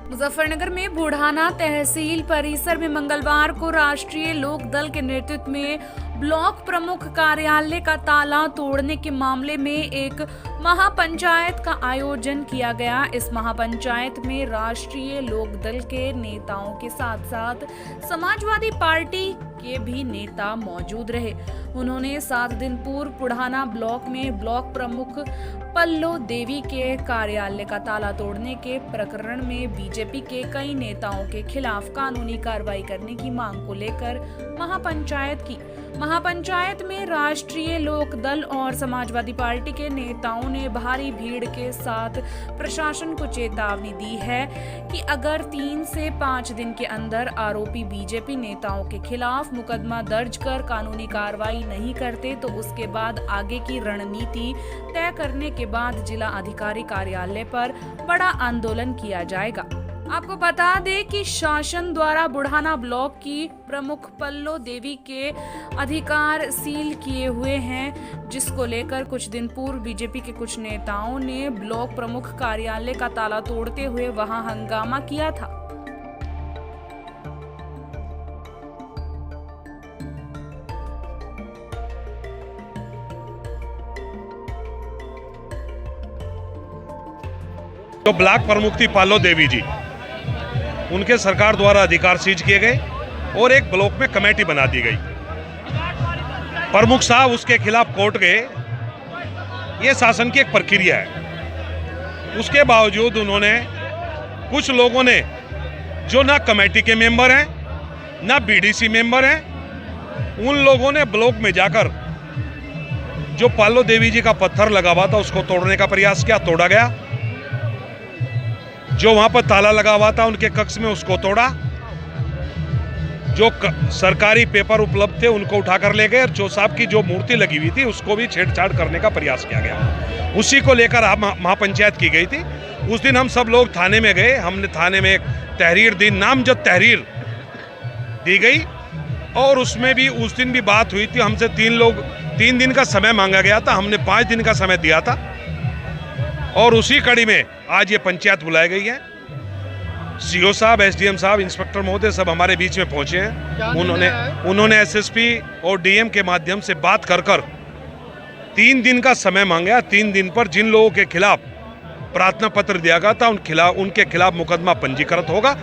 मुजफ्फरनगर में बुढ़ाना तहसील परिसर में मंगलवार को राष्ट्रीय लोक दल के नेतृत्व में ब्लॉक प्रमुख कार्यालय का ताला तोड़ने के मामले में एक महापंचायत का आयोजन किया गया। इस महापंचायत में राष्ट्रीय लोक दल के नेताओं के साथ साथ समाजवादी पार्टी के भी नेता मौजूद रहे। उन्होंने 7 दिन पूर्व बुढ़ाना ब्लॉक में ब्लॉक प्रमुख पल्लो देवी के कार्यालय का ताला तोड़ने के प्रकरण में बीजेपी के कई नेताओं के खिलाफ कानूनी कार्रवाई करने की मांग को लेकर महापंचायत की। महापंचायत में राष्ट्रीय लोक दल और समाजवादी पार्टी के नेताओं ने भारी भीड़ के साथ प्रशासन को चेतावनी दी है कि अगर 3 से 5 दिन के अंदर आरोपी बीजेपी नेताओं के खिलाफ मुकदमा दर्ज कर कानूनी कार्रवाई नहीं करते तो उसके बाद आगे की रणनीति तय करने के बाद जिला अधिकारी कार्यालय पर बड़ा आंदोलन किया जाएगा। आपको बता दें कि शासन द्वारा बुढ़ाना ब्लॉक की प्रमुख पल्लो देवी के अधिकार सील किए हुए हैं, जिसको लेकर कुछ दिन पूर्व बीजेपी के कुछ नेताओं ने ब्लॉक प्रमुख कार्यालय का ताला तोड़ते हुए वहां हंगामा किया था। तो ब्लॉक प्रमुख थी पल्लो देवी जी, उनके सरकार द्वारा अधिकार सीज किए गए और एक ब्लॉक में कमेटी बना दी गई। प्रमुख साहब उसके खिलाफ कोर्ट गए। ये शासन की एक प्रक्रिया है। उसके बावजूद उन्होंने कुछ लोगों ने जो ना कमेटी के मेंबर हैं ना बीडीसी मेंबर हैं, उन लोगों ने ब्लॉक में जाकर जो पल्लो देवी जी का पत्थर लगा हुआ था उसको तोड़ने का प्रयास किया। तोड़ा गया। जो वहां पर ताला लगा हुआ था उनके कक्ष में उसको तोड़ा। जो सरकारी पेपर उपलब्ध थे उनको उठाकर ले गए और जो साहब की जो मूर्ति लगी हुई थी उसको भी छेड़छाड़ करने का प्रयास किया गया। उसी को लेकर आप महापंचायत की गई थी। उस दिन हम सब लोग थाने में गए। हमने थाने में एक तहरीर दी, नामजद तहरीर दी गई और उसमें भी उस दिन भी बात हुई थी। हमसे 3 दिन का समय मांगा गया था, हमने 5 दिन का समय दिया था और उसी कड़ी में आज ये पंचायत बुलाई गई है। सीओ साहब, एसडीएम साहब, इंस्पेक्टर महोदय सब हमारे बीच में पहुंचे हैं। उन्होंने एसएसपी और डीएम के माध्यम से बात कर 3 दिन का समय मांगा। 3 दिन पर जिन लोगों के खिलाफ प्रार्थना पत्र दिया गया था उनके खिलाफ मुकदमा पंजीकृत होगा।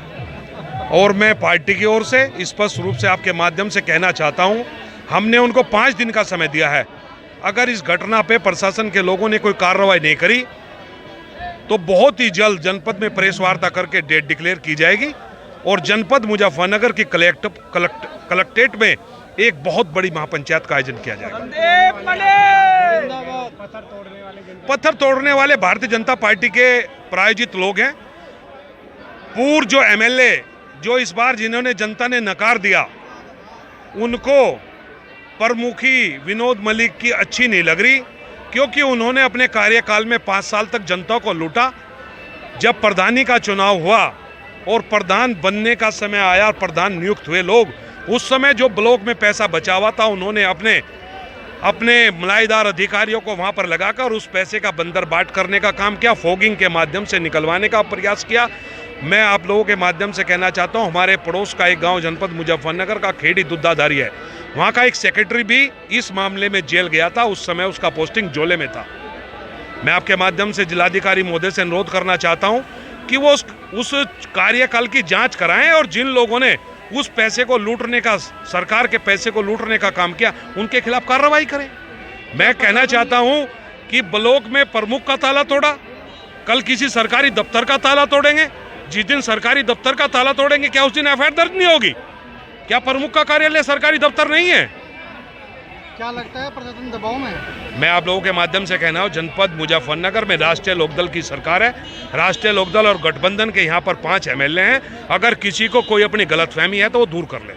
और मैं पार्टी की ओर से स्पष्ट रूप से आपके माध्यम से कहना चाहता हूँ, हमने उनको 5 दिन का समय दिया है। अगर इस घटना पे प्रशासन के लोगों ने कोई कार्रवाई नहीं करी तो बहुत ही जल्द जनपद में प्रेस वार्ता करके डेट डिक्लेयर की जाएगी और जनपद मुजफ्फरनगर की कलेक्ट्रेट में एक बहुत बड़ी महापंचायत का आयोजन किया जाएगा। पत्थर तोड़ने वाले भारतीय जनता पार्टी के प्रायोजित लोग हैं। पूर्व जो एमएलए जो इस बार जिन्होंने जनता ने नकार दिया, उनको प्रमुखी विनोद मलिक की अच्छी नहीं लग रही, क्योंकि उन्होंने अपने कार्यकाल में 5 साल तक जनता को लूटा। जब प्रधानी का चुनाव हुआ और प्रधान बनने का समय आया, प्रधान नियुक्त हुए लोग, उस समय जो ब्लॉक में पैसा बचा हुआ था उन्होंने अपने मलाईदार अधिकारियों को वहां पर लगाकर उस पैसे का बंदर बाट करने का काम किया, फॉगिंग के माध्यम से निकलवाने का प्रयास किया। मैं आप लोगों के माध्यम से कहना चाहता हूं, हमारे पड़ोस का एक गांव जनपद मुजफ्फरनगर का खेड़ी दुद्धाधारी है, वहां का एक सेक्रेटरी भी इस मामले में जेल गया था। उस समय उसका पोस्टिंग जोले में था। मैं आपके माध्यम से जिलाधिकारी महोदय से अनुरोध करना चाहता हूं कि वो उस कार्यकाल की जांच कराएं और जिन लोगों ने उस पैसे को लूटने का, सरकार के पैसे को लूटने का काम किया, उनके खिलाफ कार्रवाई करें। मैं कहना चाहता हूं कि ब्लॉक में प्रमुख का ताला तोड़ा, कल किसी सरकारी दफ्तर का ताला तोड़ेंगे। जिस दिन सरकारी दफ्तर का ताला तोड़ेंगे, क्या उस दिन एफआईआर दर्ज नहीं होगी? क्या प्रमुख का कार्यालय सरकारी दफ्तर नहीं है? क्या लगता है प्रशासन दबाव में है? मैं आप लोगों के माध्यम से कहना हूं, जनपद मुजफ्फरनगर में राष्ट्रीय लोकदल की सरकार है। राष्ट्रीय लोकदल और गठबंधन के यहाँ पर 5 एमएलए हैं। अगर किसी को कोई अपनी गलतफहमी है तो वो दूर कर ले।